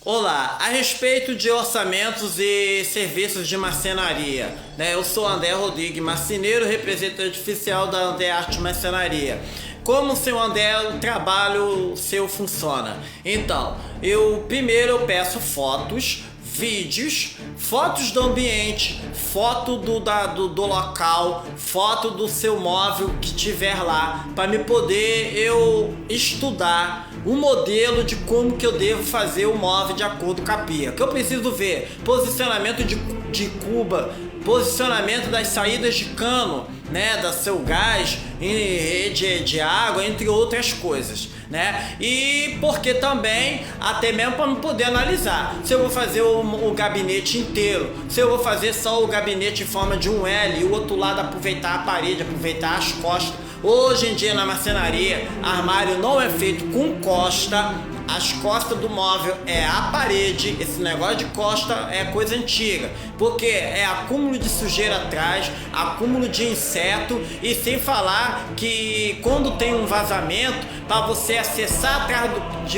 Olá, a respeito de orçamentos e serviços de marcenaria, né? Eu sou André Rodrigues, marceneiro, representante oficial da André Arte Marcenaria. Como, seu André, o trabalho seu funciona? Então, primeiro eu peço fotos, vídeos, fotos do ambiente, foto do local, foto do seu móvel que tiver lá, para me poder eu estudar o modelo de como que eu devo fazer o móvel de acordo com a pia. Que eu preciso ver posicionamento de cuba, posicionamento das saídas de cano, né, do seu gás em rede de água, entre outras coisas, né? E porque também, até mesmo para me poder analisar se eu vou fazer o gabinete inteiro, se eu vou fazer só o gabinete em forma de um L e o outro lado aproveitar a parede, aproveitar as costas. Hoje em dia na marcenaria, armário não é feito com costa. As costas do móvel é a parede. Esse negócio de costa é coisa antiga, porque é acúmulo de sujeira atrás, acúmulo de inseto, e sem falar que quando tem um vazamento, para você acessar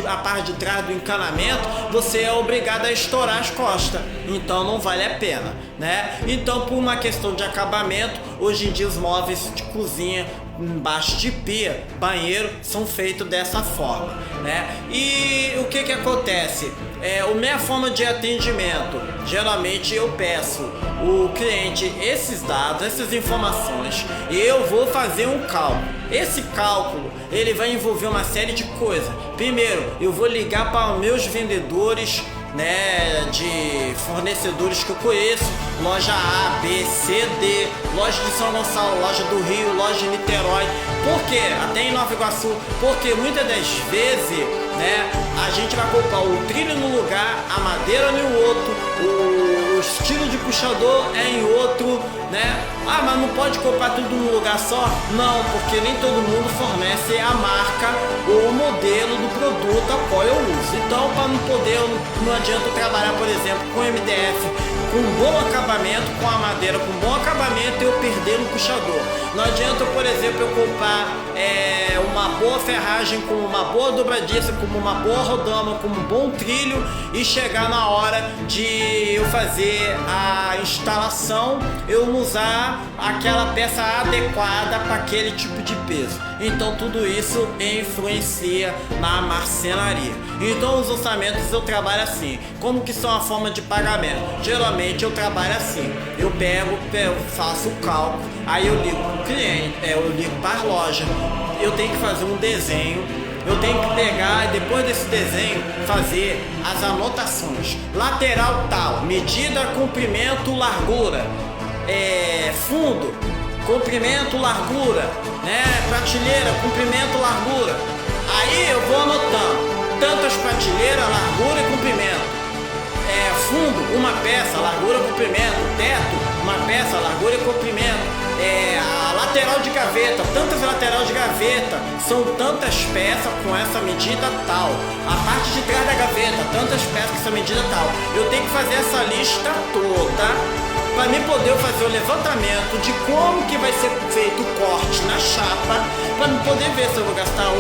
a parte de trás do encanamento, você é obrigado a estourar as costas. Então não vale a pena, né? Então, por uma questão de acabamento, hoje em dia os móveis de cozinha embaixo de pia, banheiro, são feitos dessa forma, né? E o que acontece? A minha forma de atendimento, geralmente eu peço o cliente esses dados, essas informações, e eu vou fazer um cálculo. Esse cálculo, ele vai envolver uma série de coisas. Primeiro, eu vou ligar para os meus vendedores, né, de fornecedores que eu conheço, loja A, B, C, D, loja de São Gonçalo, loja do Rio, loja de Niterói. Por quê? Até em Nova Iguaçu. Porque muitas das vezes, né, a gente vai colocar o trilho no lugar, a madeira no outro, o estilo de puxador é em outro, né? Ah, mas não pode comprar tudo num lugar só? Não, porque nem todo mundo fornece a marca ou o modelo do produto a qual eu uso. Então, para não poder, não adianta eu trabalhar, por exemplo, com MDF com bom acabamento, com a madeira com bom acabamento, e eu perder no puxador. Não adianta, por exemplo, eu comprar uma boa ferragem com uma boa dobradiça, com uma boa rodama, com um bom trilho, e chegar na hora de eu fazer a instalação, eu não usar aquela peça adequada para aquele tipo de peso. Então tudo isso influencia na marcenaria. Então os orçamentos eu trabalho assim. Como que são a forma de pagamento? Geralmente eu trabalho assim. Eu faço o cálculo, aí eu ligo para o cliente, eu ligo para a loja, eu tenho que fazer um desenho, eu tenho que pegar e depois desse desenho fazer as anotações. Lateral tal, medida, comprimento, largura, fundo, comprimento, largura, né? Prateleira, comprimento, largura. Aí eu vou anotando tantas prateleiras, largura e comprimento. Fundo, uma peça, largura e comprimento. Teto, uma peça, largura e comprimento. A lateral de gaveta, tantas laterais de gaveta, são tantas peças com essa medida tal. A parte de trás da gaveta, tantas peças com essa medida tal. Eu tenho que fazer essa lista toda para mim poder fazer o levantamento de como que vai ser feito o corte na chapa, para mim poder ver se eu vou gastar 1,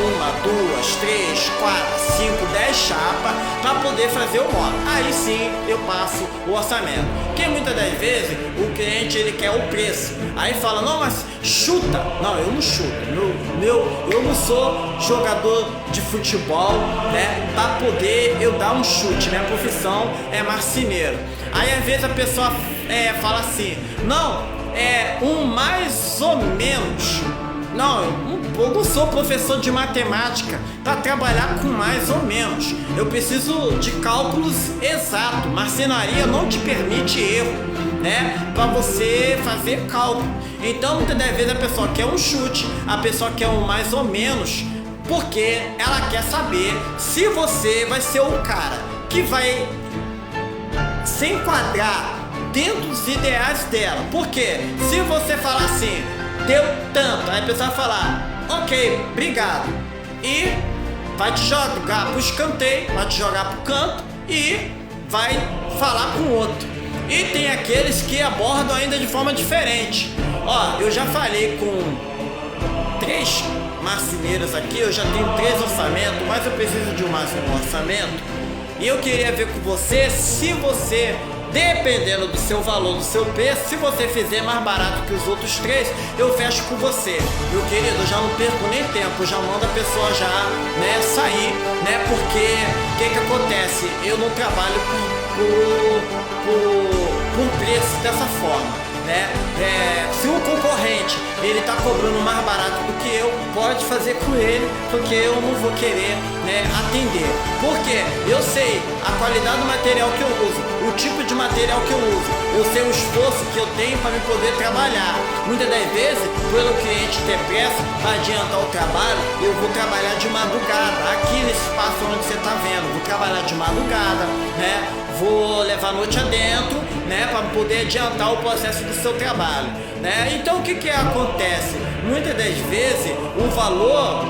2, 3, 4, 5, 10 chapas para poder fazer o móvel. Aí sim eu passo o orçamento. Porque muitas das vezes o cliente ele quer o preço. Aí fala, não, mas chuta. Não, eu não chuto. Eu não sou jogador de futebol, né? Para poder eu dar um chute. Minha profissão é marceneiro. Aí às vezes a pessoa fala assim, não, mais ou menos. Não, eu não sou professor de matemática para trabalhar com mais ou menos. Eu preciso de cálculos exatos. Marcenaria não te permite erro, né? Para você fazer cálculo. Então muitas das vezes a pessoa quer um chute, a pessoa quer um mais ou menos, porque ela quer saber se você vai ser o cara que vai se enquadrar dentro dos ideais dela. Porque se você falar assim, deu tanto, aí a pessoa vai falar, ok, obrigado, e vai te jogar pro escanteio, vai te jogar pro canto e vai falar com o outro. E tem aqueles que abordam ainda de forma diferente. Ó, eu já falei com 3 marceneiros aqui, eu já tenho 3 orçamentos, mas eu preciso de mais um orçamento. E eu queria ver com você se você, dependendo do seu valor, do seu preço, se você fizer mais barato que os outros 3, eu fecho com você. Meu querido, eu já não perco nem tempo, já mando a pessoa já, né, sair, né, porque o que acontece? Eu não trabalho por preço dessa forma. Né? Se o concorrente ele tá cobrando mais barato do que eu, pode fazer com ele, porque eu não vou querer, né, atender. Porque eu sei a qualidade do material que eu uso, o tipo de material que eu uso, eu sei o esforço que eu tenho para me poder trabalhar. Muitas das vezes, pelo cliente ter pressa para adiantar o trabalho, eu vou trabalhar de madrugada. Aqui nesse espaço onde você está vendo, vou trabalhar de madrugada, né? Vou levar a noite adentro, né, para poder adiantar o processo do seu trabalho, né? Então o que acontece? Muitas das vezes o valor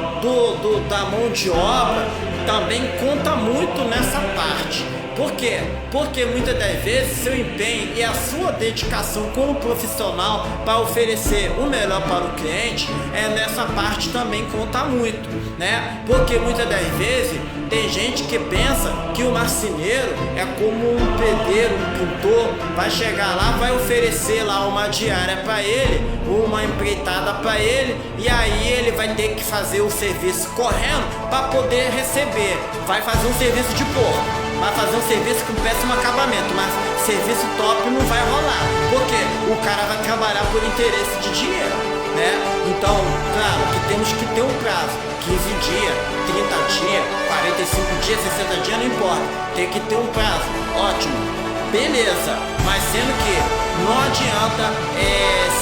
da mão de obra também conta muito nessa parte. Por quê? Porque muitas das vezes seu empenho e a sua dedicação como profissional para oferecer o melhor para o cliente, nessa parte também conta muito, né? Porque muitas das vezes tem gente que pensa que o marceneiro é como um pedreiro, um pintor, vai chegar lá, vai oferecer lá uma diária para ele, uma empreitada para ele, e aí ele vai ter que fazer o serviço correndo para poder receber. Vai fazer um serviço de porco, vai fazer um serviço com péssimo acabamento, mas serviço top não vai rolar, porque o cara vai trabalhar por interesse de dinheiro, né? Então, claro que temos que ter um prazo, 15 dias, 30 dias, 45 dias, 60 dias, não importa, tem que ter um prazo, ótimo, beleza, mas sendo que não adianta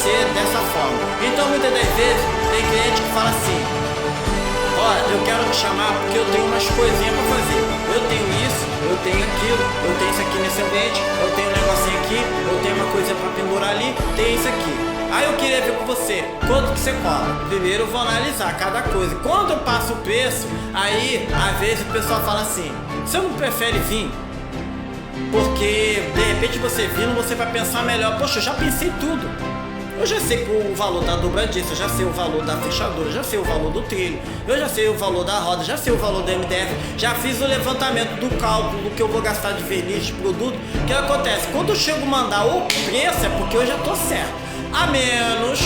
ser dessa forma. Então muitas das vezes tem cliente que fala assim: olha, eu quero te chamar porque eu tenho umas coisinhas pra fazer. Eu tenho isso, eu tenho aquilo, eu tenho isso aqui nesse ambiente, eu tenho um negocinho aqui, eu tenho uma coisa pra pendurar ali, tem isso aqui. Aí eu queria ver com você, quanto que você cobra? Primeiro eu vou analisar cada coisa. Quando eu passo o preço, aí às vezes o pessoal fala assim: você não prefere vir? Porque de repente você vindo, você vai pensar melhor. Poxa, eu já pensei tudo. Eu já sei o valor da dobradiça, eu já sei o valor da fechadura, já sei o valor do trilho, eu já sei o valor da roda, já sei o valor do MDF, já fiz o levantamento do cálculo do que eu vou gastar de verniz, de produto. O que acontece? Quando eu chego a mandar o preço é porque eu já tô certo. A menos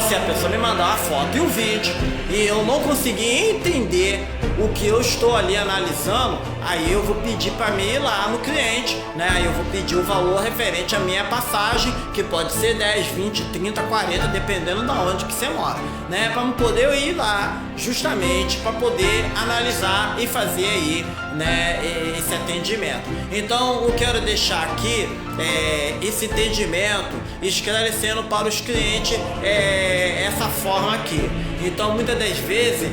se a pessoa me mandar uma foto e um vídeo e eu não conseguir entender o que eu estou ali analisando, aí eu vou pedir para mim ir lá no cliente, né? Aí eu vou pedir o valor referente à minha passagem, que pode ser 10, 20, 30, 40, dependendo da onde que você mora, né? Para poder ir lá justamente para poder analisar e fazer aí, né, esse atendimento. Então eu quero deixar aqui esse entendimento esclarecendo para os clientes essa forma aqui. Então muitas das vezes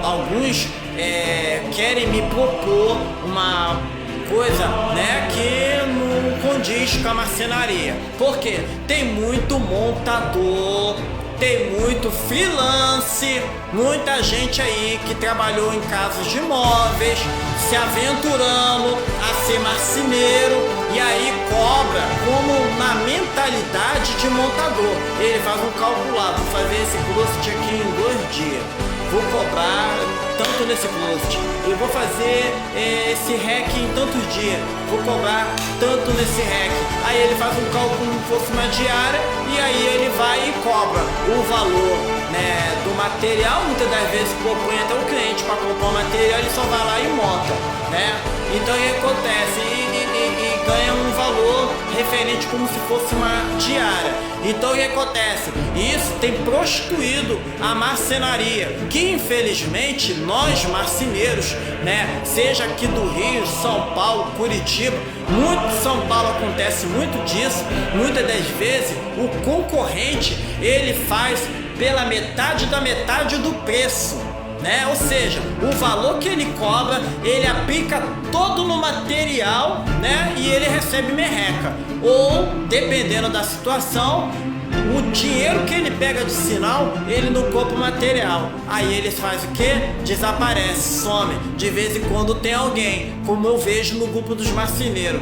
alguns querem me propor uma coisa, né, que não condiz com a marcenaria. Porque tem muito montador, tem muito freelance, muita gente aí que trabalhou em casas de móveis, se aventurando a ser marceneiro, e aí cobra como na mentalidade de montador. Ele faz um cálculo lá: vou fazer esse closet aqui em 2 dias, vou cobrar tanto nesse closet, eu vou fazer esse rack em tantos dias, vou cobrar tanto nesse rack. Aí ele faz um cálculo como se fosse uma diária, e aí ele vai e cobra o valor, né, do material. Muitas das vezes propõe até o cliente para comprar o material, ele só vai lá e monta, né? Então o que acontece? E ganha um valor referente como se fosse uma diária. Então o que acontece? Isso tem prostituído a marcenaria, que infelizmente nós marceneiros, né, seja aqui do Rio, São Paulo, Curitiba, muito em São Paulo acontece muito disso. Muitas das vezes o concorrente ele faz pela metade da metade do preço, né? Ou seja, o valor que ele cobra, ele aplica todo no material, né? E ele recebe merreca. Ou, dependendo da situação, o dinheiro que ele pega de sinal, ele não compra o material. Aí ele faz o quê? Desaparece, some. De vez em quando tem alguém, como eu vejo no grupo dos marceneiros.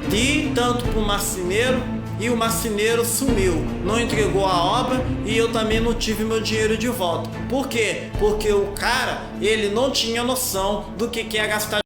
Di tanto pro marceneiro e o marceneiro sumiu, não entregou a obra, e eu também não tive meu dinheiro de volta. Por quê? Porque o cara, ele não tinha noção do que é gastar